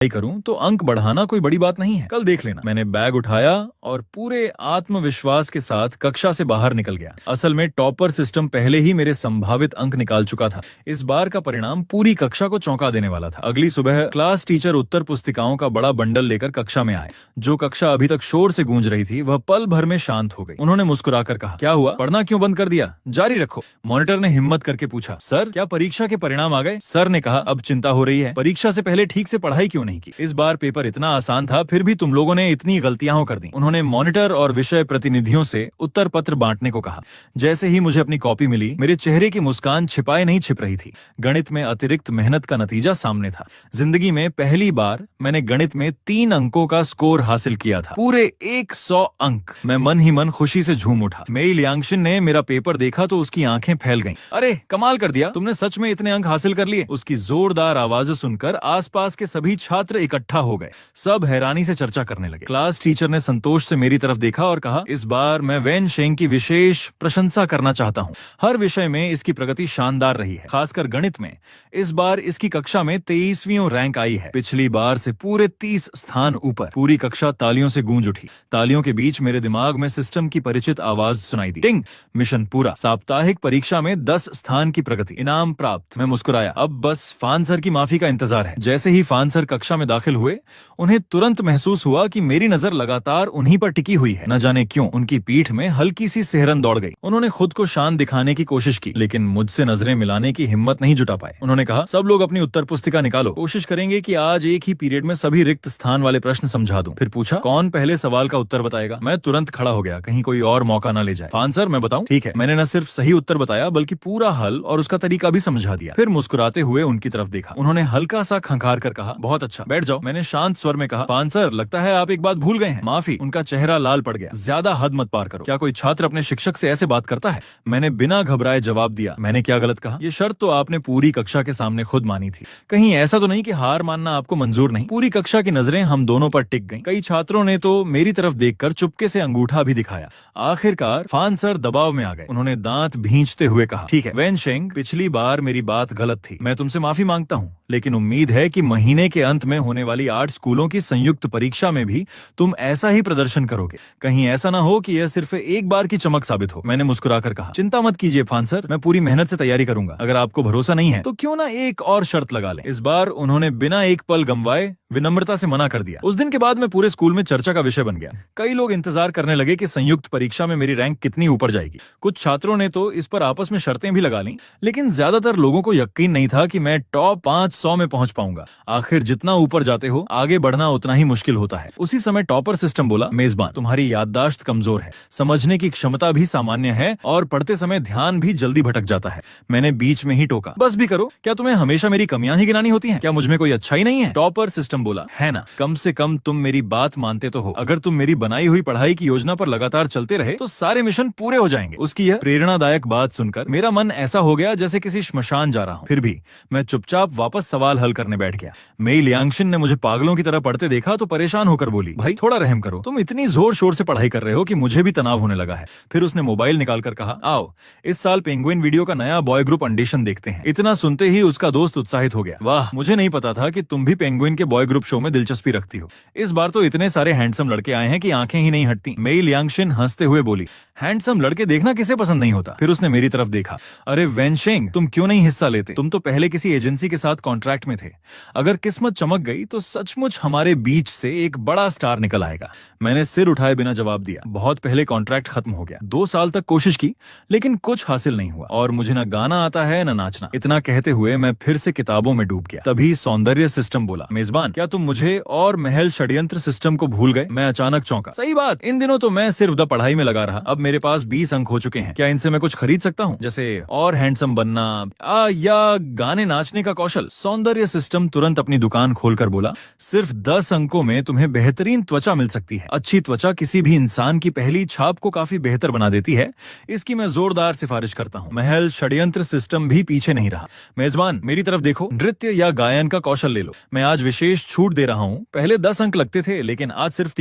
करूं तो अंक बढ़ाना कोई बड़ी बात नहीं है, कल देख लेना। मैंने बैग उठाया और पूरे आत्मविश्वास के साथ कक्षा से बाहर निकल गया। असल में टॉपर सिस्टम पहले ही मेरे संभावित अंक निकाल चुका था। इस बार का परिणाम पूरी कक्षा को चौंका देने वाला था। अगली सुबह क्लास टीचर उत्तर पुस्तिकाओं का बड़ा बंडल लेकर कक्षा में आए। जो कक्षा अभी तक शोर से गूंज रही थी वह पल भर में शांत हो गई। उन्होंने मुस्कुराकर कहा, क्या हुआ, पढ़ना क्यों बंद कर दिया? जारी रखो। मॉनिटर ने हिम्मत करके पूछा, सर क्या परीक्षा के परिणाम आ गए? सर ने कहा, अब चिंता हो रही है, परीक्षा से पहले ठीक से पढ़ाई क्यों नहीं की? इस बार पेपर इतना आसान था, फिर भी तुम लोगों ने इतनी गलतियां कर दी। उन्होंने मॉनिटर और विषय प्रतिनिधियों से उत्तर पत्र बांटने को कहा। जैसे ही मुझे अपनी कॉपी मिली, मेरे चेहरे की मुस्कान छिपाए नहीं छिप रही थी। गणित में अतिरिक्त मेहनत का नतीजा सामने था। जिंदगी में पहली बार मैंने गणित में 3 अंकों का स्कोर हासिल किया था, पूरे 100 अंक। मैं मन ही मन खुशी से झूम उठा। मेई लियांगशिन ने मेरा पेपर देखा तो उसकी आंखें फैल गईं। अरे कमाल कर दिया, तुमने सच में इतने अंक हासिल कर लिए। उसकी जोरदार आवाज सुनकर आसपास के सभी छात्र इकट्ठा हो गए। सब हैरानी से चर्चा करने लगे। क्लास टीचर ने संतोष से मेरी तरफ देखा और कहा, इस बार मैं वेन शेंग की विशेष प्रशंसा करना चाहता हूँ। हर विषय में इसकी प्रगति शानदार रही है, खासकर गणित में। इस बार इसकी कक्षा में 23वीं रैंक आई है, पिछली बार से पूरे 30 स्थान ऊपर। पूरी कक्षा तालियों से गूंज उठी। तालियों के बीच मेरे दिमाग में सिस्टम की परिचित आवाज सुनाई दी, टिंग। मिशन पूरा। साप्ताहिक परीक्षा में 10 स्थान की प्रगति, इनाम प्राप्त। मैं मुस्कुराया। अब बस फान सर की माफी का इंतजार है। जैसे ही फान सर कक्षा में दाखिल हुए, उन्हें तुरंत महसूस हुआ कि मेरी नजर लगातार उन्हीं पर टिकी हुई है। न जाने क्यों उनकी पीठ में हल्की सी सिहरन दौड़ गई। उन्होंने खुद को शांत दिखाने की कोशिश की, लेकिन मुझसे नजरें मिलाने की हिम्मत नहीं जुटा पाए। उन्होंने कहा, सब लोग अपनी उत्तर पुस्तिका निकालो, कोशिश करेंगे कि आज एक ही पीरियड में सभी रिक्त स्थान वाले प्रश्न समझा दूं। फिर पूछा, कौन पहले सवाल का उत्तर बताएगा? मैं तुरंत खड़ा हो गया, कहीं कोई और मौका न ले जाए। फान सर, मैं बताऊं? ठीक है। मैंने न सिर्फ सही उत्तर बताया बल्कि पूरा हल और उसका तरीका भी समझा दिया। फिर मुस्कुराते हुए उनकी तरफ देखा। उन्होंने हल्का सा खंखार कर कहा, बहुत अच्छा, बैठ जाओ। मैंने शांत स्वर में कहा, फान सर, लगता है आप एक बात भूल गए हैं। माफी। उनका चेहरा लाल पड़ गया। ज्यादा हद मत पार करो। क्या कोई छात्र अपने शिक्षक से ऐसे बात करता है? मैंने बिना घबराए जवाब दिया, मैंने क्या गलत कहा? ये शर्त तो आपने पूरी कक्षा के सामने खुद मानी थी। कहीं ऐसा तो नहीं कि हार मानना आपको मंजूर नहीं? पूरी कक्षा की नजरें हम दोनों पर टिक गईं। कई छात्रों ने तो मेरी तरफ देखकर चुपके से अंगूठा भी दिखाया। आखिरकार फान सर दबाव में आ गए। उन्होंने दांत भींचते हुए कहा, ठीक है वेन शेंग, पिछली बार मेरी बात गलत थी, मैं तुमसे माफी मांगता हूँ। लेकिन उम्मीद है कि महीने के अंत में होने वाली 8 स्कूलों की संयुक्त परीक्षा में भी तुम ऐसा ही प्रदर्शन करोगे। कहीं ऐसा ना हो कि यह सिर्फ एक बार की चमक साबित हो। मैंने मुस्कुराकर कहा, चिंता मत कीजिए फान सर, मैं पूरी मेहनत से तैयारी करूंगा। अगर आपको भरोसा नहीं है तो क्यों ना एक और शर्त लगा लें। इस बार उन्होंने बिना एक पल गंवाए विनम्रता से मना कर दिया। उस दिन के बाद मैं पूरे स्कूल में चर्चा का विषय बन गया। कई लोग इंतजार करने लगे कि संयुक्त परीक्षा में मेरी रैंक कितनी ऊपर जाएगी। कुछ छात्रों ने तो इस पर आपस में शर्तें भी लगा लीं, लेकिन ज्यादातर लोगों को यकीन नहीं था कि मैं टॉप 500 में पहुंच पाऊंगा। आखिर जितना ऊपर जाते हो आगे बढ़ना उतना ही मुश्किल होता है। उसी समय टॉपर सिस्टम बोला, मेजबान, तुम्हारी याददाश्त कमजोर है, समझने की क्षमता भी सामान्य है और पढ़ते समय ध्यान भी जल्दी भटक जाता है। मैंने बीच में ही टोका, बस भी करो, क्या तुम्हें हमेशा मेरी कमियां ही गिनानी होती हैं? क्या मुझ में कोई अच्छा ही नहीं है? टॉपर सिस्टम बोला, है ना, कम से कम तुम मेरी बात मानते तो हो। अगर तुम मेरी बनाई हुई पढ़ाई की योजना पर लगातार चलते रहे तो सारे मिशन पूरे हो जाएंगे। उसकी यह प्रेरणादायक बात सुनकर मेरा मन ऐसा हो गया जैसे किसी श्मशान जा रहा हूँ। फिर भी मैं चुपचाप वापस सवाल हल करने बैठ गया। मेई लियांगशिन ने मुझे पागलों की तरह पढ़ते देखा तो परेशान होकर बोली, भाई थोड़ा रहम करो, तुम इतनी जोर शोर से पढ़ाई कर रहे हो कि मुझे भी तनाव होने लगा है। फिर उसने मोबाइल निकालकर कहा, आओ इस साल पेंगुइन वीडियो का नया बॉय ग्रुप ऑडिशन देखते हैं। इतना सुनते ही उसका दोस्त उत्साहित हो गया, वाह, मुझे नहीं पता था कि तुम भी पेंगुइन के बॉय ग्रुप शो में दिलचस्पी रखती हो। इस बार तो इतने सारे हैंडसम लड़के आए हैं कि आंखें ही नहीं हटती। मेई लियांगशिन हंसते हुए बोली, हैंडसम लड़के देखना किसे पसंद नहीं होता? फिर उसने मेरी तरफ देखा, अरे वेन शेंग, तुम क्यों नहीं हिस्सा लेते? तुम तो पहले किसी एजेंसी के साथ कॉन्ट्रैक्ट में थे। अगर किस्मत चमक गई तो सचमुच हमारे बीच से एक बड़ा स्टार निकल आएगा। मैंने सिर उठाए बिना जवाब दिया। बहुत पहले कॉन्ट्रैक्ट खत्म हो गया। 2 साल तक कोशिश की लेकिन कुछ हासिल नहीं हुआ और मुझे न गाना आता है न नाचना। इतना कहते हुए मैं फिर से किताबों में डूब गया। तभी सौंदर्य सिस्टम बोला, मेजबान, क्या तुम मुझे और महल षड्यंत्र सिस्टम को भूल गए? मैं अचानक चौंका। सही बात, इन दिनों तो मैं सिर्फ द पढ़ाई में लगा रहा। अब मेरे पास 20 अंक हो चुके हैं। क्या इनसे मैं कुछ खरीद सकता हूँ, जैसे और हैंडसम बनना या गाने नाचने का कौशल? सौंदर्य सिस्टम तुरंत अपनी दुकान खोलकर बोला, सिर्फ 10 अंकों में तुम्हें बेहतरीन त्वचा मिल सकती है। अच्छी त्वचा किसी भी इंसान की पहली छाप को काफी बेहतर बना देती है। इसकी मैं जोरदार सिफारिश करता हूँ। महल षड्यंत्र सिस्टम भी पीछे नहीं रहा। मेजबान, मेरी तरफ देखो, नृत्य या गायन का कौशल ले लो। मैं आज विशेष छूट दे रहा हूँ। पहले 10 अंक लगते थे लेकिन आज सिर्फ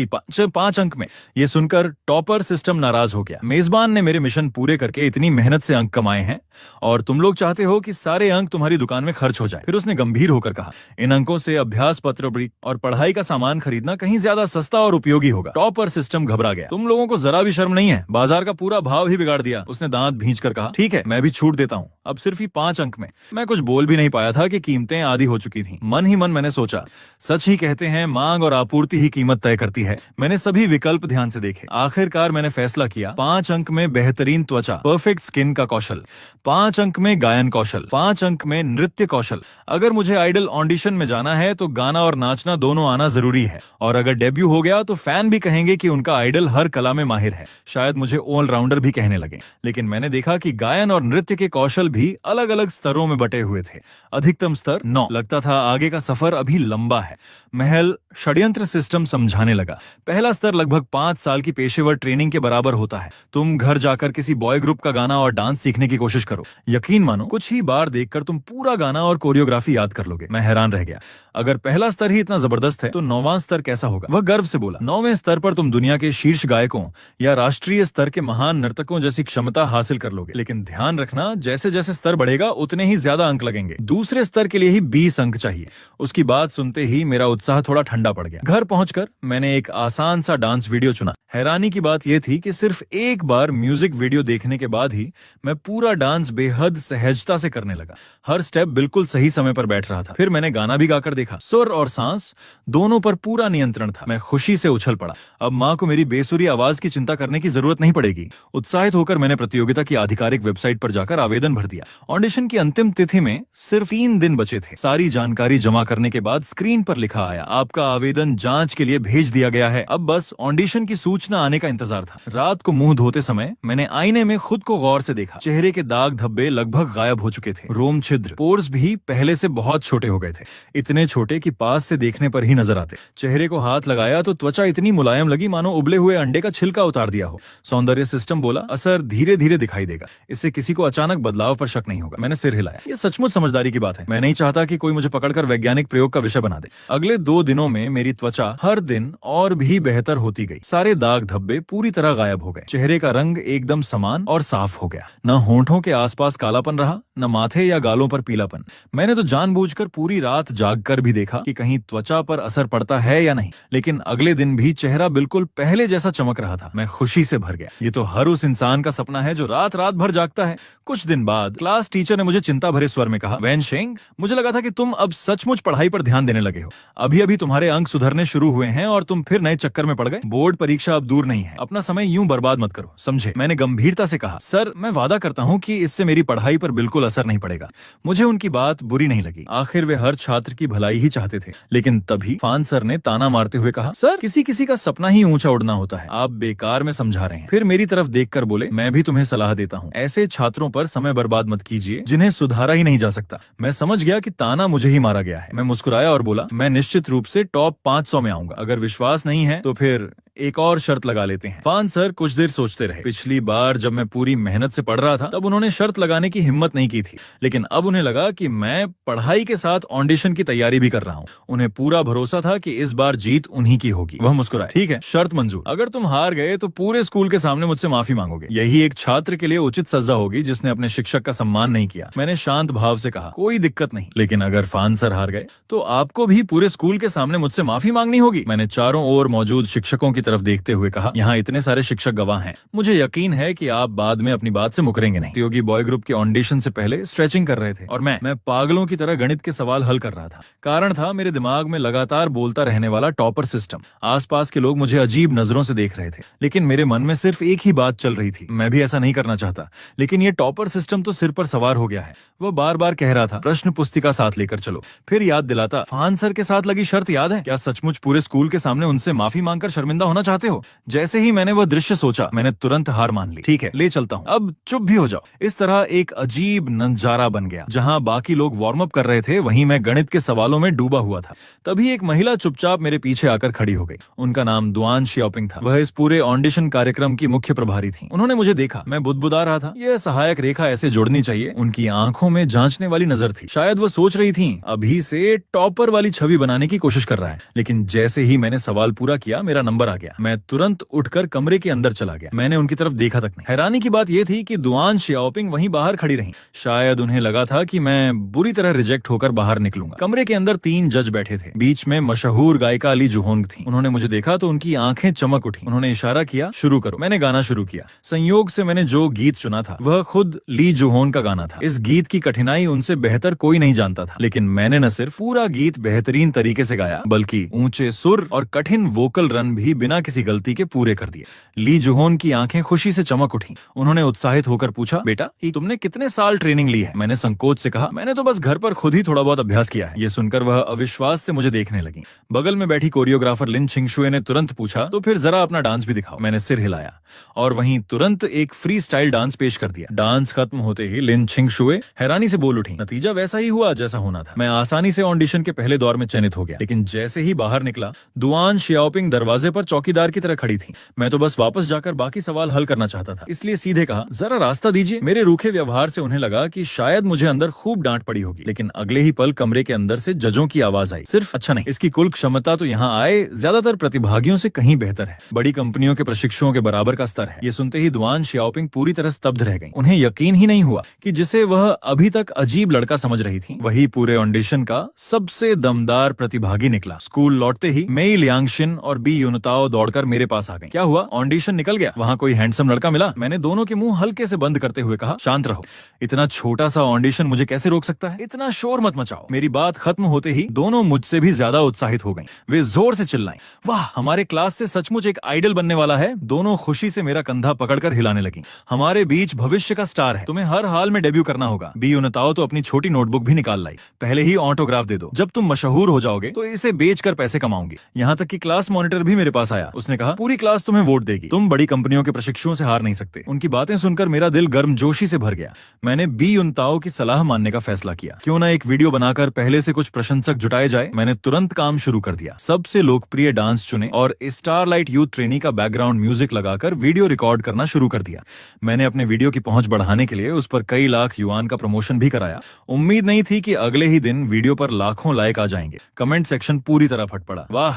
5 अंक में। ये सुनकर टॉपर सिस्टम नाराज हो गया। गया। मेजबान ने मेरे मिशन पूरे करके इतनी मेहनत से अंक कमाए हैं और तुम लोग चाहते हो कि सारे अंक तुम्हारी दुकान में खर्च हो जाए। फिर उसने गंभीर होकर कहा, इन अंकों से अभ्यास पत्र और पढ़ाई का सामान खरीदना कहीं ज्यादा सस्ता और उपयोगी होगा। टॉपर सिस्टम घबरा गया। तुम लोगों को जरा भी शर्म नहीं है, बाजार का पूरा भाव ही बिगाड़ दिया। उसने दांत भींच कर कहा, ठीक है मैं भी छूट देता हूँ, अब सिर्फ ही 5 अंक में। मैं कुछ बोल भी नहीं पाया था कि कीमतें आधी हो चुकी थी। मन ही मन मैंने सोचा, सच ही कहते हैं मांग और आपूर्ति ही कीमत तय करती है। मैंने सभी विकल्प ध्यान से देखे। आखिरकार मैंने फैसला किया, 5 अंक में बेहतरीन त्वचा, परफेक्ट स्किन का कौशल, 5 अंक में गायन कौशल, 5 अंक में नृत्य कौशल। अगर मुझे आइडल ऑडिशन में जाना है तो गाना और नाचना दोनों आना जरूरी है, और अगर डेब्यू हो गया तो फैन भी कहेंगे कि उनका आइडल हर कला में माहिर है। शायद मुझे ऑलराउंडर भी कहने लगे। लेकिन मैंने देखा कि गायन और नृत्य के कौशल भी अलग अलग स्तरों में बटे हुए थे। अधिकतम स्तर 9। लगता था आगे का सफर अभी लंबा है। महल षड्यंत्र सिस्टम समझाने लगा, पहला स्तर लगभग 5 साल की पेशेवर ट्रेनिंग के बराबर होता है। तुम घर जाकर किसी बॉय ग्रुप का गाना और डांस सीखने की कोशिश करो। यकीन मानो, कुछ ही बार देखकर तुम पूरा गाना और कोरियोग्राफी याद कर लोगे। मैं हैरान रह गया। अगर पहला स्तर ही इतना जबरदस्त है तो 9वां स्तर कैसा होगा? वह गर्व से बोला, 9वें स्तर पर तुम दुनिया के शीर्ष गायकों या राष्ट्रीय स्तर के महान नर्तकों जैसी क्षमता हासिल कर लोगे। लेकिन ध्यान रखना, जैसे जैसे स्तर बढ़ेगा उतने ही ज्यादा अंक लगेंगे। दूसरे स्तर के लिए ही 20 अंक चाहिए। उसकी बात सुनते ही मेरा उत्साह थोड़ा ठंडा पड़ गया। घर पहुंचकर मैंने एक आसान सा डांस वीडियो चुना। हैरानी की बात यह थी कि सिर्फ एक बार म्यूजिक वीडियो देखने के बाद ही मैं पूरा डांस बेहद सहजता से करने लगा। हर स्टेप बिल्कुल सही समय पर बैठ रहा था। फिर मैंने गाना भी गाकर देखा। सुर और सांस दोनों पर पूरा नियंत्रण था। मैं खुशी से उछल पड़ा। अब माँ को मेरी बेसुरी आवाज की चिंता करने की जरूरत नहीं पड़ेगी। उत्साहित होकर मैंने प्रतियोगिता की आधिकारिक वेबसाइट पर जाकर आवेदन भर दिया। ऑडिशन की अंतिम तिथि में सिर्फ 3 दिन बचे थे। सारी जानकारी जमा करने के बाद स्क्रीन पर लिखा आया, आपका आवेदन जांच के लिए भेज दिया गया है। अब बस ऑडिशन की सूचना आने का इंतजार था। रात को मुंह धोते समय मैंने आईने में खुद को गौर से देखा। चेहरे के दाग धब्बे लगभग गायब हो चुके थे। रोम छिद्र, पोर्स भी पहले से बहुत छोटे हो गए थे, इतने छोटे कि पास से देखने पर ही नजर आते। चेहरे को हाथ लगाया तो त्वचा इतनी मुलायम लगी मानो उबले हुए अंडे का छिलका उतार दिया हो। सौंदर्य सिस्टम बोला, असर धीरे धीरे दिखाई देगा, इससे किसी को अचानक बदलाव पर शक नहीं होगा। मैंने सिर हिलाया। ये सचमुच समझदारी की बात है। मैं नहीं चाहता कि कोई मुझे पकड़कर वैज्ञानिक प्रयोग का विषय बना दे। अगले 2 दिनों में मेरी त्वचा हर दिन और भी बेहतर होती गई। सारे दाग धब्बे पूरी तरह गायब हो गए। चेहरे का रंग एकदम समान और साफ हो गया। न होंठों के आसपास कालापन रहा, न माथे या गालों पर पीलापन। मैंने तो जानबूझकर पूरी रात जागकर भी देखा कि कहीं त्वचा पर असर पड़ता है या नहीं, लेकिन अगले दिन भी चेहरा बिल्कुल पहले जैसा चमक रहा था। मैं खुशी से भर गया। ये तो हर उस इंसान का सपना है जो रात रात भर जागता है। कुछ दिन बाद क्लास टीचर ने मुझे चिंता भरे स्वर में कहा, वैनशेंग, मुझे लगा था कि तुम अब सचमुच पढ़ाई पर ध्यान देने लगे हो। अभी अभी तुम्हारे अंक सुधरने शुरू हुए हैं और तुम फिर नए चक्कर में पड़ गए। बोर्ड परीक्षा अब दूर नहीं है, अपना समय यूं बर्बाद मत करो, समझे? मैंने गंभीरता से कहा, सर मैं वादा करता हूं कि इससे मेरी पढ़ाई पर बिल्कुल असर नहीं पड़ेगा। मुझे उनकी बात बुरी नहीं लगी। आखिर वे हर छात्र की भलाई ही चाहते थे। लेकिन तभी फान सर ने ताना मारते हुए कहा, सर किसी किसी का सपना ही ऊंचा उड़ना होता है, आप बेकार में समझा रहे हैं। फिर मेरी तरफ देखकर बोले, मैं भी तुम्हें सलाह देता हूँ, ऐसे छात्रों पर समय बर्बाद मत कीजिए जिन्हें सुधारा ही नहीं जा सकता। मैं समझ गया कि ताना मुझे ही मारा गया है। मैं मुस्कुराया और बोला, मैं निश्चित रूप से टॉप 500 में आऊंगा। अगर विश्वास नहीं है तो फिर एक और शर्त लगा लेते हैं। फान सर कुछ देर सोचते रहे। पिछली बार जब मैं पूरी मेहनत से पढ़ रहा था तब उन्होंने शर्त लगाने की हिम्मत नहीं की थी, लेकिन अब उन्हें लगा कि मैं पढ़ाई के साथ ऑडिशन की तैयारी भी कर रहा हूँ। उन्हें पूरा भरोसा था कि इस बार जीत उन्हीं की होगी। वह मुस्कुराए, ठीक है, शर्त मंजूर। अगर तुम हार गए तो पूरे स्कूल के सामने मुझसे माफी मांगोगे। यही एक छात्र के लिए उचित सजा होगी जिसने अपने शिक्षक का सम्मान नहीं किया। मैंने शांत भाव से कहा, कोई दिक्कत नहीं, लेकिन अगर फान सर हार गए तो आपको भी पूरे स्कूल के सामने मुझसे माफी मांगनी होगी। मैंने चारों ओर मौजूद शिक्षकों की तरफ देखते हुए कहा, यहाँ इतने सारे शिक्षक गवाह हैं, मुझे यकीन है कि आप बाद में अपनी बात से मुकरेंगे नहीं। प्रतियोगी बॉय ग्रुप के ऑडिशन से पहले स्ट्रेचिंग कर रहे थे और मैं पागलों की तरह गणित के सवाल हल कर रहा था। कारण था मेरे दिमाग में लगातार बोलता रहने वाला टॉपर सिस्टम। आसपास के लोग मुझे अजीब नजरों से देख रहे थे, लेकिन मेरे मन में सिर्फ एक ही बात चल रही थी, मैं भी ऐसा नहीं करना चाहता, लेकिन ये टॉपर सिस्टम तो सिर पर सवार हो गया है। वो बार बार कह रहा था, प्रश्न पुस्तिका साथ लेकर चलो। फिर याद दिलाता, फान सर के साथ लगी शर्त याद है? क्या सचमुच पूरे स्कूल के सामने उनसे माफी मांगकर शर्मिंदा होना चाहते हो? जैसे ही मैंने वह दृश्य सोचा, मैंने तुरंत हार मान ली। ठीक है, ले चलता हूँ, अब चुप भी हो जाओ। इस तरह एक अजीब नजारा बन गया। जहाँ बाकी लोग वार्म अप कर रहे थे, वहीं मैं गणित के सवालों में डूबा हुआ था। तभी एक महिला चुपचाप मेरे पीछे आकर खड़ी हो गई। उनका नाम दुआन शियोपिंग था। वह इस पूरे ऑडिशन कार्यक्रम की मुख्य प्रभारी थी। उन्होंने मुझे देखा, मैं बुदबुदा रहा था, यह सहायक रेखा ऐसे जोड़नी चाहिए। उनकी आंखों में जांचने वाली नजर थी। शायद वो सोच रही थी, अभी से टॉपर वाली छवि बनाने की कोशिश कर रहा है। लेकिन जैसे ही मैंने सवाल पूरा किया, मेरा नंबर आ गया। मैं तुरंत उठकर कमरे के अंदर चला गया। मैंने उनकी तरफ देखा तक नहीं। हैरानी की बात यह थी कि दुआन शियाओपिंग वहीं बाहर खड़ी रहीं। शायद उन्हें लगा था कि मैं बुरी तरह रिजेक्ट होकर बाहर निकलूंगा। कमरे के अंदर 3 जज बैठे थे। बीच में मशहूर गायिका ली जुहोंग थी। उन्होंने मुझे देखा तो उनकी आंखें चमक उठी। उन्होंने इशारा किया, शुरू करो। मैंने गाना शुरू किया। संयोग से मैंने जो गीत चुना था वह खुद ली जुहोन का गाना था। इस गीत की कठिनाई उनसे बेहतर कोई नहीं जानता था, लेकिन मैंने न सिर्फ पूरा गीत बेहतरीन तरीके से गाया बल्कि ऊंचे सुर और कठिन वोकल रन भी बिना किसी गलती के पूरे कर दिए। ली जुहोन की आंखें खुशी से चमक उठी। उन्होंने उत्साहित होकर पूछा, बेटा तुमने कितने साल ट्रेनिंग ली है? मैंने संकोच से कहा, मैंने तो बस घर पर खुद ही थोड़ा बहुत अभ्यास किया है। ये सुनकर वह अविश्वास से मुझे देखने लगी। बगल में बैठी कोरियोग्राफर लिन छिंगशुए ने तुरंत पूछा, तो फिर जरा अपना डांस भी दिखाओ। मैंने सिर हिलाया और वहीं तुरंत एक फ्री स्टाइल डांस पेश कर दिया। डांस खत्म होते ही लिन छिंगशुए हैरानी से बोल उठी, नतीजा वैसा ही हुआ जैसा होना था। मैं आसानी से ऑडिशन के पहले दौर में चयनित हो गया, लेकिन जैसे ही बाहर निकला दुआन शियाओपिंग दरवाजे पर चौकीदार की तरह खड़ी थी। मैं तो बस वापस जाकर बाकी सवाल हल करना चाहता था, इसलिए सीधे कहा, जरा रास्ता दीजिए। मेरे रूखे व्यवहार से उन्हें लगा कि शायद मुझे अंदर खूब डांट पड़ी होगी, लेकिन अगले ही पल कमरे के अंदर से जजों की आवाज आई, सिर्फ अच्छा नहीं, इसकी कुल क्षमता तो यहाँ आए ज्यादातर प्रतिभागियों से कहीं बेहतर है, बड़ी कंपनियों के प्रशिक्षुओं के बराबर का स्तर है। ये सुनते ही दुआन शियाओपिंग पूरी तरह स्तब्ध रह गई। उन्हें यकीन ही नहीं हुआ कि जिसे वह अभी तक अजीब लड़का समझ रही थी वही पूरे ऑडिशन का सबसे दमदार प्रतिभागी निकला। स्कूल लौटते ही मेई लियांगशिन और बी युनताओ दौड़कर मेरे पास आ गई। क्या हुआ, ऑडिशन निकल गया? वहाँ कोई हैंडसम लड़का मिला? मैंने दोनों के मुंह हल्के से बंद करते हुए कहा, शांत रहो, इतना छोटा सा ऑडिशन मुझे कैसे रोक सकता है? इतना शोर मत मचाओ। मेरी बात खत्म होते ही दोनों मुझसे भी ज्यादा उत्साहित हो गईं। वे जोर से चिल्लाईं, वाह, हमारे क्लास से सचमुच एक आइडल बनने वाला है। दोनों खुशी से मेरा कंधा पकड़कर हिलाने लगी। हमारे बीच भविष्य का स्टार है, तुम्हें हर हाल में डेब्यू करना होगा। बी युनताओ तो अपनी छोटी नोटबुक भी निकाल लाई, पहले ही ऑटोग्राफ दे दो, जब तुम मशहूर हो जाओगे तो इसे बेचकर पैसे कमाऊंगी। यहाँ तक कि क्लास मॉनिटर भी मेरे पास आया। उसने कहा, पूरी क्लास तुम्हें वोट देगी, तुम बड़ी कंपनियों के प्रशिक्षुओं से हार नहीं सकते। उनकी बातें सुनकर मेरा दिल गर्मजोशी से भर गया। मैंने बी युनताओ की सलाह मानने का फैसला किया। क्यों ना एक वीडियो बनाकर पहले से कुछ प्रशंसक जुटाए जाए। मैंने तुरंत काम शुरू कर दिया। सबसे लोकप्रिय डांस चुने और स्टारलाइट यूथ ट्रेनी का बैकग्राउंड म्यूजिक लगाकर वीडियो रिकॉर्ड करना शुरू कर दिया। मैंने अपने वीडियो की पहुंच बढ़ाने के लिए उस पर कई लाख युआन का प्रमोशन भी कराया। उम्मीद नहीं थी कि अगले ही दिन वीडियो पर लाखों लाइक आ जाएंगे। कमेंट सेक्शन पूरी तरह फट पड़ा, वाह,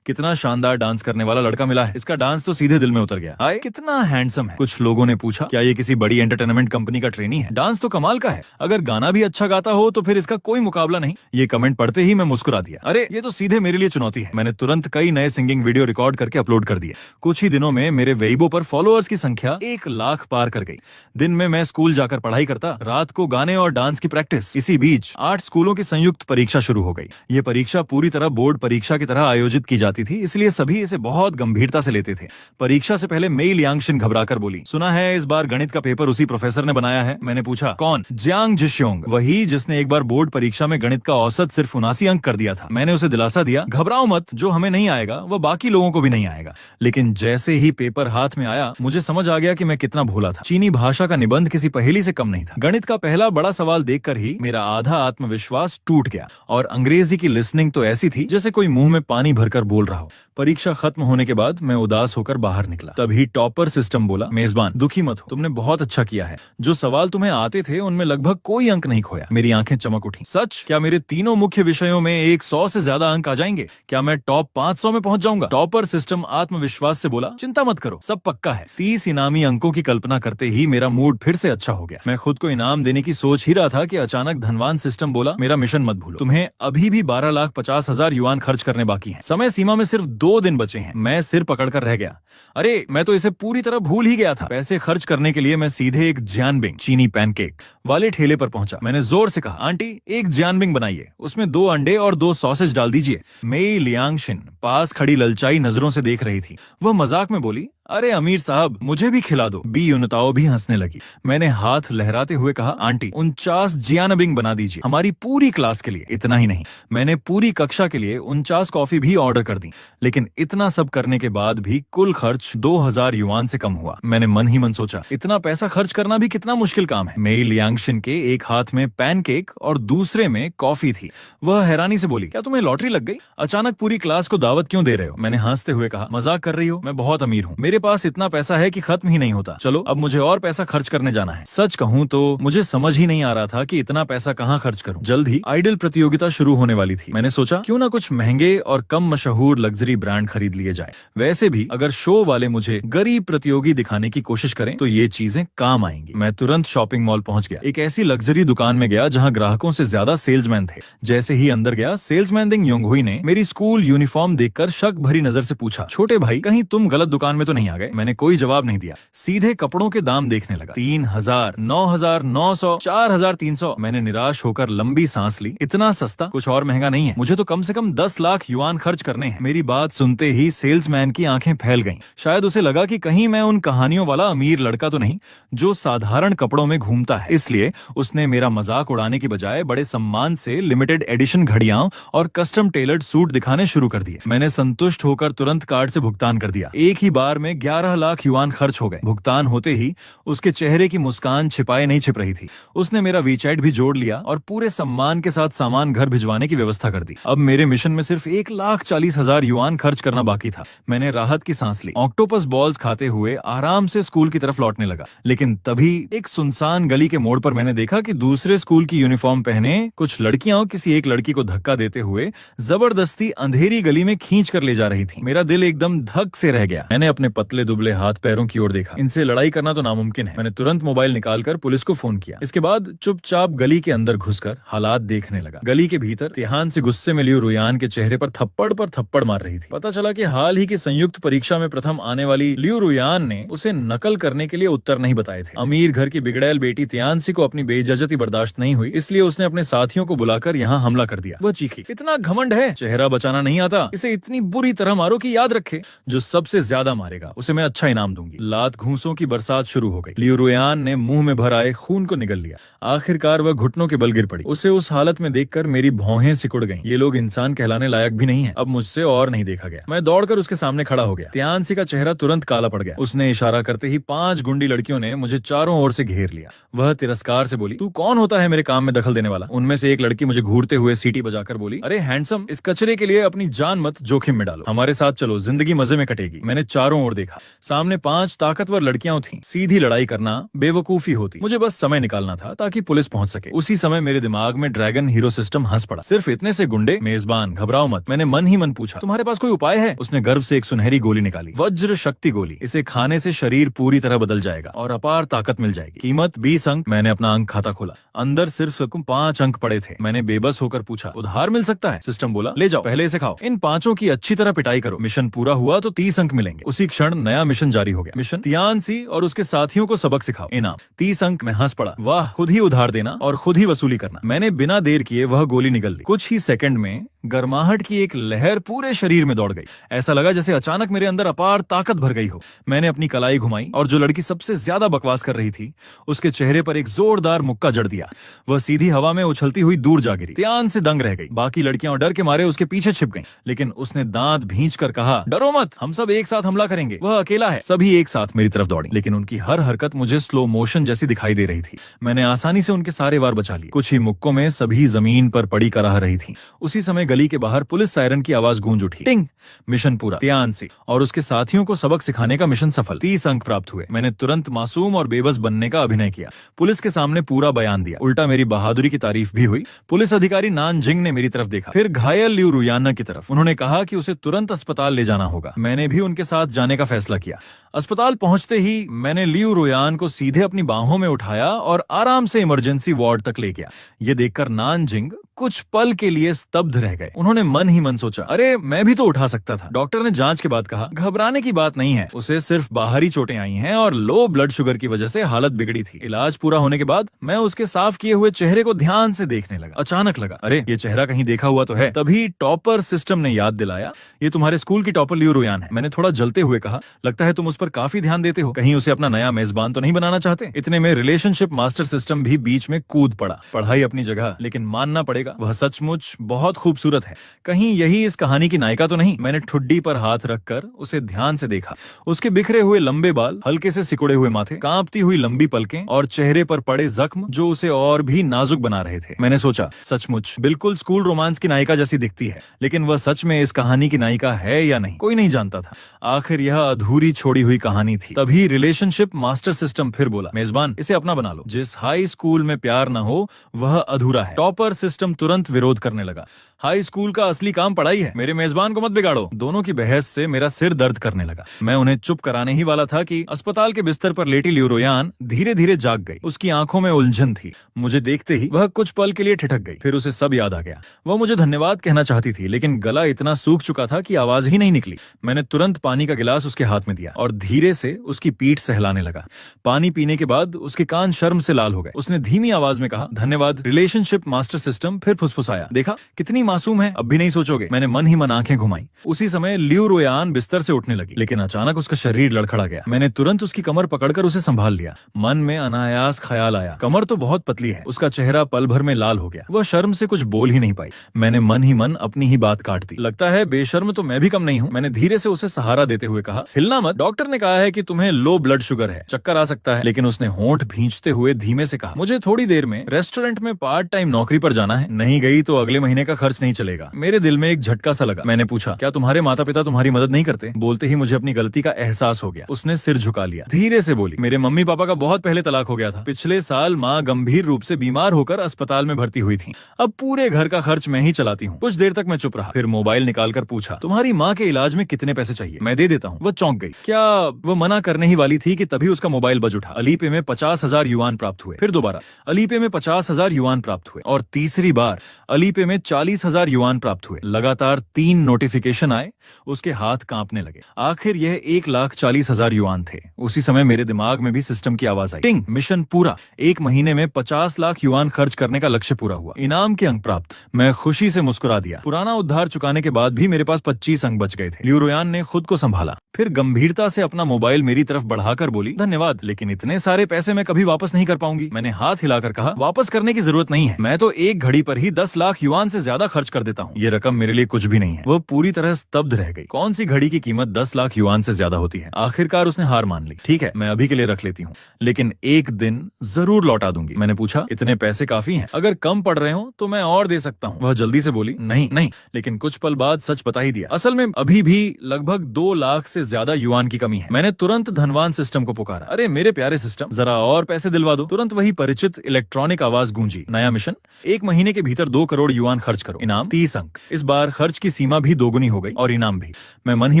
कितना शानदार डांस करने वाला लड़का मिला है, इसका डांस तो सीधे दिल में उतर गया। आए, कितना हैंडसम है। कुछ लोगों ने पूछा, क्या ये किसी बड़ी एंटरटेनमेंट कंपनी का ट्रेनी है? डांस तो कमाल का है, अगर गाना भी अच्छा गाता हो तो फिर इसका कोई मुकाबला नहीं। ये कमेंट पढ़ते ही मैं मुस्कुरा दिया। अरे, ये तो सीधे मेरे लिए चुनौती है। मैंने तुरंत कई नए सिंगिंग वीडियो रिकॉर्ड करके अपलोड कर दिए। कुछ ही दिनों में मेरे वेइबो पर फॉलोअर्स की संख्या 1 लाख पार कर गई। दिन में मैं स्कूल जाकर पढ़ाई करता, रात को गाने और डांस की प्रैक्टिस। इसी बीच 8 स्कूलों की संयुक्त परीक्षा शुरू हो गई। ये परीक्षा पूरी तरह बोर्ड परीक्षा की तरह आयोजित की जाती थी, इसलिए सभी इसे बहुत गंभीरता से लेते थे। परीक्षा से पहले मेई लियांगशिन घबराकर बोली, सुना है इस बार गणित का पेपर उसी प्रोफेसर ने बनाया है? मैंने पूछा, कौन? जियांग जिश्योंग, वही जिसने एक बार बोर्ड परीक्षा में गणित का औसत सिर्फ 79 अंक कर दिया था। मैंने उसे दिलासा दिया, घबराओ मत, जो हमें नहीं आएगा वह बाकी लोगों को भी नहीं आएगा। लेकिन जैसे ही पेपर हाथ में आया मुझे समझ आ गया कि मैं कितना भोला था। चीनी भाषा का निबंध किसी पहेली से कम नहीं था। गणित का पहला बड़ा सवाल देखकर ही मेरा आधा आत्मविश्वास टूट गया। और अंग्रेजी की लिसनिंग तो ऐसी थी जैसे कोई मुंह में पानी भरकर बोल रहा हो। परीक्षा खत्म होने के बाद मैं उदास होकर बाहर निकला। तभी टॉपर सिस्टम बोला, मेजबान, दुखी मत हो, तुमने बहुत अच्छा किया है। जो सवाल तुम्हें आते थे उनमें लगभग कोई अंक नहीं खोया। मेरी आंखें चमक उठी। सच? क्या मेरे तीनों मुख्य विषयों में 100 से ज्यादा अंक आ जाएंगे? क्या मैं टॉप 500 में पहुंच जाऊंगा? टॉपर सिस्टम आत्मविश्वास से बोला, चिंता मत करो, सब पक्का है। 30 इनामी अंकों की कल्पना करते ही मेरा मूड फिर से अच्छा हो गया। मैं खुद को इनाम देने की सोच ही रहा था कि अचानक धनवान सिस्टम बोला, मेरा मिशन मत भूलो, तुम्हें अभी भी 12,50,000 युआन खर्च करने बाकी हैं। समय सीमा में सिर्फ 2 दिन बचे हैं। मैं सिर पकड़कर रह गया। अरे, मैं तो इसे पूरी तरह भूल ही गया था। पैसे खर्च करने के लिए मैं सीधे एक जियानबिंग चीनी पैनकेक वाले ठेले पर पहुंचा। मैंने जोर से कहा, आंटी, एक जियानबिंग बनाइए, उसमें 2 अंडे और 2 सॉसेज डाल दीजिए। मेई लियांगशिन पास खड़ी ललचाई नजरों से देख रही थी। वह मजाक में बोली, अरे अमीर साहब, मुझे भी खिला दो। बी युनताओ भी हंसने लगी। मैंने हाथ लहराते हुए कहा, आंटी, 49 जियानबिंग बना दीजिए, हमारी पूरी क्लास के लिए। इतना ही नहीं, मैंने पूरी कक्षा के लिए 49 कॉफी भी ऑर्डर कर दी। लेकिन इतना सब करने के बाद भी कुल खर्च 2000 युआन से कम हुआ। मैंने मन ही मन सोचा, इतना पैसा खर्च करना भी कितना मुश्किल काम है। मेई लियांगशिन के एक हाथ में पैनकेक और दूसरे में कॉफी थी। वह हैरानी से बोली, क्या तुम्हें लॉटरी लग गई? अचानक पूरी क्लास को दावत क्यों दे रहे हो? मैंने हंसते हुए कहा, मजाक कर रही हो, मैं बहुत अमीर हूँ। मेरे मेरे पास इतना पैसा है कि खत्म ही नहीं होता। चलो अब मुझे और पैसा खर्च करने जाना है। सच कहूँ तो मुझे समझ ही नहीं आ रहा था कि इतना पैसा कहाँ खर्च करूँ। जल्द ही आइडल प्रतियोगिता शुरू होने वाली थी। मैंने सोचा क्यों ना कुछ महंगे और कम मशहूर लग्जरी ब्रांड खरीद लिए जाए। वैसे भी अगर शो वाले मुझे गरीब प्रतियोगी दिखाने की कोशिश करें तो ये चीजें काम आएंगी। मैं तुरंत शॉपिंग मॉल पहुंच गया। एक ऐसी लग्जरी दुकान में गया जहां ग्राहकों से ज्यादा सेल्समैन थे। जैसे ही अंदर गया, सेल्समैन दिंग योंगहुई ने मेरी स्कूल यूनिफॉर्म देखकर शक भरी नजर से पूछा, छोटे भाई कहीं तुम गलत दुकान में तो नहीं आ गए? मैंने कोई जवाब नहीं दिया, सीधे कपड़ों के दाम देखने लगा। 3,000, 9,000, 900, 4,300। मैंने निराश होकर लंबी सांस ली। इतना सस्ता? कुछ और महंगा नहीं है? मुझे तो कम से कम 10 लाख युआन खर्च करने हैं। मेरी बात सुनते ही सेल्समैन की आंखें फैल गईं। शायद उसे लगा कि कहीं मैं उन कहानियों वाला अमीर लड़का तो नहीं जो साधारण कपड़ों में घूमता है। इसलिए उसने मेरा मजाक उड़ाने की बजाय बड़े सम्मान से लिमिटेड एडिशन घड़ियां और कस्टम टेलर्ड सूट दिखाने शुरू कर दिए। मैंने संतुष्ट होकर तुरंत कार्ड से भुगतान कर दिया। एक ही बार में 11 लाख युआन खर्च हो गए। भुगतान होते ही उसके चेहरे की मुस्कान छिपाए नहीं छिप रही थी। उसने मेरा वीचैट भी जोड़ लिया और पूरे सम्मान के साथ सामान घर भिजवाने की व्यवस्था कर दी। अब मेरे मिशन में सिर्फ 1,40,000 युआन खर्च करना बाकी था। मैंने राहत की सांस ली। ऑक्टोपस बॉल्स खाते हुए आराम से स्कूल की तरफ लौटने लगा। लेकिन तभी एक सुनसान गली के मोड़ पर मैंने देखा कि दूसरे स्कूल की यूनिफॉर्म पहने कुछ लड़कियां किसी एक लड़की को धक्का देते हुए जबरदस्ती अंधेरी गली में खींच कर ले जा रही थी। मेरा दिल एकदम धक से रह गया। मैंने अपने पतले दुबले हाथ पैरों की ओर देखा। इनसे लड़ाई करना तो नामुमकिन है। मैंने तुरंत मोबाइल निकालकर पुलिस को फोन किया। इसके बाद चुपचाप गली के अंदर घुसकर हालात देखने लगा। गली के भीतर तिहान से गुस्से में लियू रुयान के चेहरे पर थप्पड़ मार रही थी। पता चला कि हाल ही की संयुक्त परीक्षा में प्रथम आने वाली लियू रुयान ने उसे नकल करने के लिए उत्तर नहीं बताए थे। अमीर घर की बिगड़ैल बेटी तियानसी को अपनी बेइज्जती बर्दाश्त नहीं हुई, इसलिए उसने अपने साथियों को बुलाकर यहाँ हमला कर दिया। वह चीखी, इतना घमंड है, चेहरा बचाना नहीं आता, इसे इतनी बुरी तरह मारो कि याद रखे जो सबसे ज्यादा मारेगा उसे मैं अच्छा इनाम दूंगी। लात घूंसों की बरसात शुरू हो गई। लियू रुयान ने मुंह में भर आए खून को निगल लिया। आखिरकार वह घुटनों के बल गिर पड़ी। उसे उस हालत में देखकर मेरी भौहें सिकुड़ गईं। ये लोग इंसान कहलाने लायक भी नहीं है। अब मुझसे और नहीं देखा गया। मैं दौड़कर उसके सामने खड़ा हो गया। तियानसी का चेहरा तुरंत काला पड़ गया। उसने इशारा करते ही 5 गुंडी लड़कियों ने मुझे चारों ओर से घेर लिया। वह तिरस्कार से बोली, तू कौन होता है मेरे काम में दखल देने वाला? उनमें से एक लड़की मुझे घूरते हुए सीटी बजाकर बोली, अरे हैंडसम, इस कचरे के लिए अपनी जान मत जोखिम में डालो, हमारे साथ चलो, जिंदगी मजे में कटेगी। मैंने चारों ओर देखा। सामने 5 ताकतवर लड़कियां थीं। सीधी लड़ाई करना बेवकूफी होती। मुझे बस समय निकालना था ताकि पुलिस पहुंच सके। उसी समय मेरे दिमाग में ड्रैगन हीरो सिस्टम हंस पड़ा। सिर्फ इतने से गुंडे? मेजबान, घबराओ मत। मैंने मन ही मन पूछा, तुम्हारे पास कोई उपाय है? उसने गर्व से एक सुनहरी गोली निकाली। वज्र शक्ति गोली। इसे खाने से शरीर पूरी तरह बदल जाएगा और अपार ताकत मिल जाएगी। कीमत 20 अंक। मैंने अपना अंक खाता खोला। अंदर सिर्फ 5 अंक पड़े थे। मैंने बेबस होकर पूछा, उधार मिल सकता है? सिस्टम बोला, ले जाओ, पहले इसे खाओ। इन 5 की अच्छी तरह पिटाई करो। मिशन पूरा हुआ तो 30 अंक मिलेंगे। उसी क्षण नया मिशन जारी हो गया। मिशन, तियानसी और उसके साथियों को सबक सिखाओ। इनाम 30 अंक। मैं हंस पड़ा। वाह, खुद ही उधार देना और खुद ही वसूली करना। मैंने बिना देर किए वह गोली निगल ली। कुछ ही सेकंड में गर्माहट की एक लहर पूरे शरीर में दौड़ गई। ऐसा लगा जैसे अचानक मेरे अंदर अपार ताकत भर गई हो। मैंने अपनी कलाई घुमाई और जो लड़की सबसे ज्यादा बकवास कर रही थी उसके चेहरे पर एक जोरदार मुक्का जड़ दिया। वह सीधी हवा में उछलती हुई दूर जा गिरी। ध्यान से दंग रह गई। बाकी लड़कियां डर के मारे उसके पीछे छिप गईं। लेकिन उसने दांत भींच कर कहा, डरो मत, हम सब एक साथ हमला करेंगे, वह अकेला है। सभी एक साथ मेरी तरफ दौड़ी, लेकिन उनकी हर हरकत मुझे स्लो मोशन जैसी दिखाई दे रही थी। मैंने आसानी से उनके सारे वार बचा लिए। कुछ ही मुक्कों में सभी जमीन पर पड़ी कराह रही थी। उसी समय गली के बाहर पुलिस सायरन की आवाज गूंज उठी। टिंग। मिशन पूरा। तियानसी और उसके साथियों को सबक सिखाने का मिशन सफल। 30 अंक प्राप्त हुए। मैंने तुरंत मासूम और बेबस बनने का अभिनय किया। पुलिस के सामने पूरा बयान दिया। उल्टा मेरी बहादुरी की तारीफ भी हुई। पुलिस अधिकारी नान जिंग ने मेरी तरफ देखा, फिर घायल लियू रुयाना की तरफ। उन्होंने कहा कि उसे तुरंत अस्पताल ले जाना होगा। मैंने भी उनके साथ जाने का फैसला किया। अस्पताल पहुंचते ही मैंने लियू रुयान को सीधे अपनी बाहों में उठाया और आराम से इमरजेंसी वार्ड तक ले गया। ये देखकर नान जिंग कुछ पल के लिए स्तब्ध रह गए। उन्होंने मन ही मन सोचा, अरे मैं भी तो उठा सकता था। डॉक्टर ने जांच के बाद कहा, घबराने की बात नहीं है, उसे सिर्फ बाहरी चोटें आई हैं और लो ब्लड शुगर की वजह से हालत बिगड़ी थी। इलाज पूरा होने के बाद मैं उसके साफ किए हुए चेहरे को ध्यान से देखने लगा। अचानक लगा, अरे ये चेहरा कहीं देखा हुआ तो है। तभी टॉपर सिस्टम ने याद दिलाया, ये तुम्हारे स्कूल की टॉपर लियू रुयान है। मैंने थोड़ा जलते हुए कहा, लगता है तुम उस पर काफी ध्यान देते हो, कहीं उसे अपना नया मेजबान तो नहीं बनाना चाहते? इतने में रिलेशनशिप मास्टर सिस्टम भी बीच में कूद पड़ा। पढ़ाई अपनी जगह, लेकिन मानना पड़ेगा लगेगा। वह सचमुच बहुत खूबसूरत है। कहीं यही इस कहानी की नायिका तो नहीं? मैंने ठुड्डी पर हाथ रखकर उसे ध्यान से देखा। उसके बिखरे हुए लंबे बाल, हल्के से सिकुड़े हुए माथे, कांपती हुई लंबी पलकें और चेहरे पर पड़े जख्म जो उसे और भी नाजुक बना रहे थे। मैंने सोचा, सचमुच बिल्कुल स्कूल रोमांस की नायिका जैसी दिखती है, लेकिन वह सच में इस कहानी की नायिका है या नहीं, कोई नहीं जानता था। आखिर यह अधूरी छोड़ी हुई कहानी थी। तभी रिलेशनशिप मास्टर सिस्टम फिर बोला, मेजबान इसे अपना बना लो। जिस हाई स्कूल में प्यार न हो वह अधूरा है। टॉपर सिस्टम तुरंत विरोध करने लगा। हाई स्कूल का असली काम पढ़ाई है, मेरे मेजबान को मत बिगाड़ो। दोनों की बहस से मेरा सिर दर्द करने लगा। मैं उन्हें चुप कराने ही वाला था कि अस्पताल के बिस्तर पर लेटी लियू रोयान धीरे धीरे जाग गई। उसकी आंखों में उलझन थी। मुझे देखते ही वह कुछ पल के लिए ठिठक गई। फिर उसे सब याद आ गया। वह मुझे धन्यवाद कहना चाहती थी, लेकिन गला इतना सूख चुका था कि आवाज ही नहीं निकली। मैंने तुरंत पानी का गिलास उसके हाथ में दिया और धीरे से उसकी पीठ सहलाने लगा। पानी पीने के बाद उसके कान शर्म से लाल हो गए। उसने धीमी आवाज में कहा, धन्यवाद। रिलेशनशिप मास्टर सिस्टम फिर फुसफुसाया, देखा कितनी मासूम है, अब भी नहीं सोचोगे? मैंने मन ही मन आंखें घुमाई। उसी समय लियू रोयान बिस्तर से उठने लगी, लेकिन अचानक उसका शरीर लड़खड़ा गया। मैंने तुरंत उसकी कमर पकड़कर उसे संभाल लिया। मन में अनायास ख्याल आया, कमर तो बहुत पतली है। उसका चेहरा पल भर में लाल हो गया। वह शर्म से कुछ बोल ही नहीं पाई। मैंने मन ही मन अपनी ही बात काट दी। लगता है बेशर्म तो मैं भी कम नहीं हूँ। मैंने धीरे से उसे सहारा देते हुए कहा, हिलना मत, डॉक्टर ने कहा है कि तुम्हें लो ब्लड शुगर है, चक्कर आ सकता है। लेकिन उसने होंठ भींचते हुए धीमे से कहा, मुझे थोड़ी देर में रेस्टोरेंट में पार्ट टाइम नौकरी पर जाना है, नहीं गई तो अगले महीने का खर्च नहीं चलेगा। मेरे दिल में एक झटका सा लगा। मैंने पूछा, क्या तुम्हारे माता पिता तुम्हारी मदद नहीं करते? बोलते ही मुझे अपनी गलती का एहसास हो गया। उसने सिर झुका लिया। धीरे से बोली, मेरे मम्मी पापा का बहुत पहले तलाक हो गया था। पिछले साल माँ गंभीर रूप से बीमार होकर अस्पताल में भर्ती हुई थी। अब पूरे घर का खर्च मैं ही चलाती हूँ। कुछ देर तक मैं चुप रहा, फिर मोबाइल निकालकर पूछा, तुम्हारी माँ के इलाज में कितने पैसे चाहिए? मैं दे देता हूँ। वह चौंक गई। क्या वह मना करने ही वाली थी कि तभी उसका मोबाइल बज उठा। अलीपे में 50,000 युआन प्राप्त हुए। फिर दोबारा अलीपे में 50,000 युआन प्राप्त हुए और तीसरी बार अलीपे में 40,000 युआन प्राप्त हुए। लगातार 3 नोटिफिकेशन आए। उसके हाथ कांपने लगे। आखिर यह 1,40,000 युआन थे। उसी समय मेरे दिमाग में भी सिस्टम की आवाज आई, टिंग, मिशन पूरा। 1 महीने में 50 लाख युआन खर्च करने का लक्ष्य पूरा हुआ। इनाम के अंक प्राप्त। मैं खुशी से मुस्कुरा दिया। पुराना उद्धार चुकाने के बाद भी मेरे पास 25 अंक बच गए थे। लियू रोयान ने खुद को संभाला, फिर गंभीरता से अपना मोबाइल मेरी तरफ बढ़ाकर बोली, धन्यवाद, लेकिन इतने सारे पैसे मैं कभी वापस नहीं कर पाऊंगी। मैंने हाथ हिलाकर कहा, वापस करने की जरूरत नहीं है। मैं तो एक घड़ी पर ही 10 लाख युआन से ज्यादा खर्च कर देता हूँ। ये रकम मेरे लिए कुछ भी नहीं है। वह पूरी तरह स्तब्ध रह गई। कौन सी घड़ी की कीमत 10 लाख युआन से ज्यादा होती है? आखिरकार उसने हार मान ली। ठीक है, मैं अभी के लिए रख लेती हूँ, लेकिन एक दिन जरूर लौटा दूंगी। मैंने पूछा, इतने पैसे काफी हैं? अगर कम पड़ रहे हो तो मैं और दे सकता हूँ। वह जल्दी से बोली, नहीं नहीं, लेकिन कुछ पल बाद सच बता ही दिया। असल में अभी भी लगभग 2 लाख से ज्यादा युआन की कमी है। मैंने तुरंत धनवान सिस्टम को पुकारा, अरे मेरे प्यारे सिस्टम, जरा और पैसे दिलवा दो। तुरंत वही परिचित इलेक्ट्रॉनिक आवाज गूंजी, नया मिशन, 1 महीने के भीतर 2 करोड़ युआन खर्च करो, इनाम 30 अंक। इस बार खर्च की सीमा भी दोगुनी हो गई और इनाम भी। मैं मन ही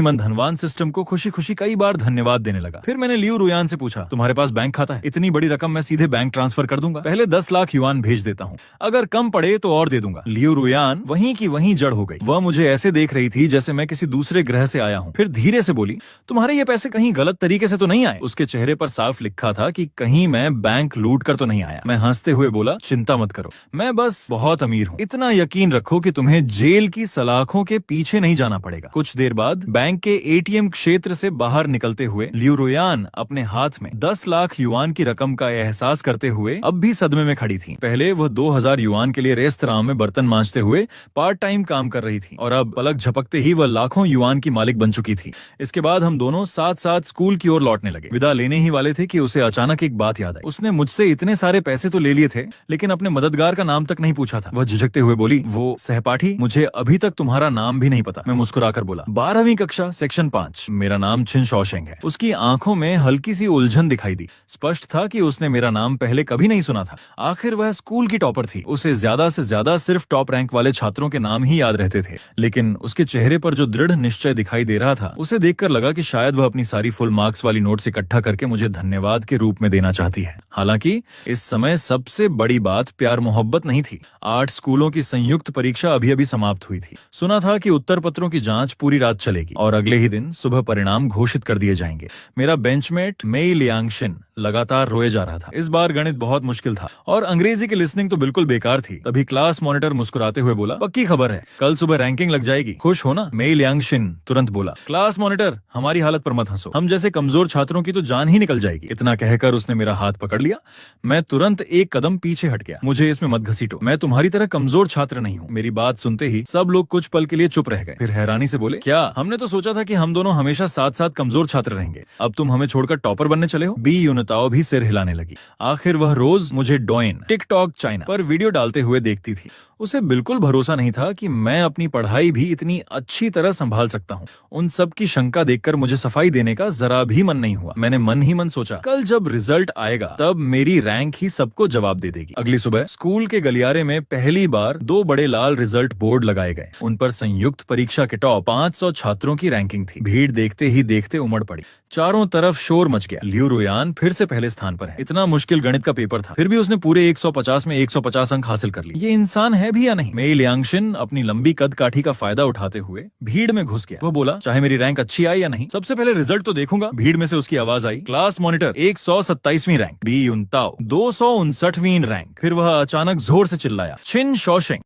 मन धनवान सिस्टम को खुशी खुशी कई बार धन्यवाद देने लगा। फिर मैंने लियू रोयान से पूछा, तुम्हारे पास बैंक खाता है? इतनी बड़ी रकम मैं सीधे बैंक ट्रांसफर कर दूंगा। पहले 10 लाख युआन भेज देता हूँ, अगर कम पड़े तो और दे दूंगा। लियू रोयान वहीं की वहीं जड़ हो गई। वह मुझे ऐसे देख रही थी जैसे मैं किसी दूसरे ग्रह से आया हूँ। फिर धीरे से बोली, तुम्हारे ये पैसे कहीं गलत तरीके से तो नहीं आए? उसके चेहरे पर साफ लिखा था कि कहीं मैं बैंक लूट कर तो नहीं आया। मैं हंसते हुए बोला, चिंता मत करो, मैं बस बहुत अमीर हूँ। इतना यकीन रखो कि तुम्हें जेल की सलाखों के पीछे नहीं जाना पड़ेगा। कुछ देर बाद बैंक के एटीएम क्षेत्र से बाहर निकलते हुए लियू रोयान अपने हाथ में 10 लाख युआन की रकम का एहसास करते हुए अब भी सदमे में खड़ी थी। पहले वह 2000 युआन के लिए रेस्तरां में बर्तन मांजते हुए पार्ट टाइम काम कर रही थी और अब पलक झपकते ही वह लाखों युआन की मालिक बन चुकी थी। इसके बाद हम दोनों साथ साथ स्कूल की ओर लौटने लगे। विदा लेने ही वाले थे कि उसे अचानक एक बात याद आई। उसने मुझसे इतने सारे पैसे तो ले लिए थे, लेकिन अपने मददगार का नाम तक नहीं पूछा था। वह झिझकते हुए बोली, वो सहपाठी, मुझे अभी तक तुम्हारा नाम भी नहीं पता। मैं मुस्कुराकर बोला, 12वीं कक्षा, सेक्शन 5, मेरा नाम छिन शॉशेंग है। उसकी आंखों में हल्की सी उलझन दिखाई दी। स्पष्ट था कि उसने मेरा नाम पहले कभी नहीं सुना था। आखिर वह स्कूल की टॉपर थी। उसे ज्यादा से ज्यादा सिर्फ टॉप रैंक वाले छात्रों के नाम ही याद रहते थे, लेकिन उसके चेहरे पर जो दृढ़ निश्चय दिखाई दे रहा था, उसे देखकर लगा कि शायद वह अपनी सारी फुल मार्क्स वाली नोट्स इकट्ठा करके मुझे धन्यवाद के रूप में देना चाहती है। हालांकि इस समय सबसे बड़ी बात प्यार मोहब्बत नहीं थी। 8 स्कूलों की संयुक्त परीक्षा अभी अभी समाप्त हुई थी। सुना था कि उत्तर पत्रों की जांच पूरी रात चलेगी और अगले ही दिन सुबह परिणाम घोषित कर दिए जाएंगे। मेरा बेंचमेट मेई लियांगशिन लगातार रोए जा रहा था। इस बार गणित बहुत मुश्किल था और अंग्रेजी की लिसनिंग तो बिल्कुल बेकार थी। तभी क्लास मॉनिटर मुस्कुराते हुए बोला, पक्की खबर है, कल सुबह रैंकिंग लग जाएगी, खुश हो ना? मेई लियांगशिन तुरंत बोला, क्लास मॉनिटर हमारी हालत पर मत हंसो, हम जैसे कमजोर छात्रों की तो जान ही निकल जाएगी। इतना कहकर उसने मेरा हाथ पकड़ लिया। मैं तुरंत एक कदम पीछे हट गया। मुझे इसमें मत घसीटो, मैं तुम्हारी तरह कमजोर छात्र नहीं हूँ। मेरी बात सुनते ही सब लोग कुछ पल के लिए चुप रह गए, फिर हैरानी से बोले, क्या? हमने तो सोचा था कि हम दोनों हमेशा साथ साथ कमजोर छात्र रहेंगे, अब तुम हमें छोड़कर टॉपर बनने चले हो? बी यूनिताओ भी सिर हिलाने लगी। आखिर वह रोज मुझे डोइन टिकटॉक चाइना पर वीडियो डालते हुए देखती थी। उसे बिल्कुल भरोसा नहीं था कि मैं अपनी पढ़ाई भी इतनी अच्छी तरह संभाल सकता हूँ। उन सब की शंका देखकर मुझे सफाई देने का जरा भी मन नहीं हुआ। मैंने मन ही मन सोचा, कल जब रिजल्ट आएगा तब मेरी रैंक ही सबको जवाब दे देगी। अगली सुबह स्कूल के गलियारे में पहली बार 2 बड़े लाल रिजल्ट बोर्ड लगाए गए। उन पर संयुक्त परीक्षा के टॉप 500 छात्रों की रैंकिंग थी। भीड़ देखते ही देखते उमड़ पड़ी, चारों तरफ शोर मच गया। लियू रुयान फिर से पहले स्थान पर है। इतना मुश्किल गणित का पेपर था, फिर भी उसने पूरे 150 में 150 अंक हासिल कर लिए। ये इंसान है भी या नहीं? मेई लियांगशिन अपनी लंबी कद काठी का फायदा उठाते हुए भीड़ में घुस गया। वो बोला, चाहे मेरी रैंक अच्छी आई या नहीं, सबसे पहले रिजल्ट तो देखूंगा। भीड़ में से उसकी आवाज आई, क्लास मॉनिटर 127वीं रैंक, बी यूनताओ 259वीं रैंक। फिर वह अचानक जोर से चिल्लाया, छिन शॉशेंग।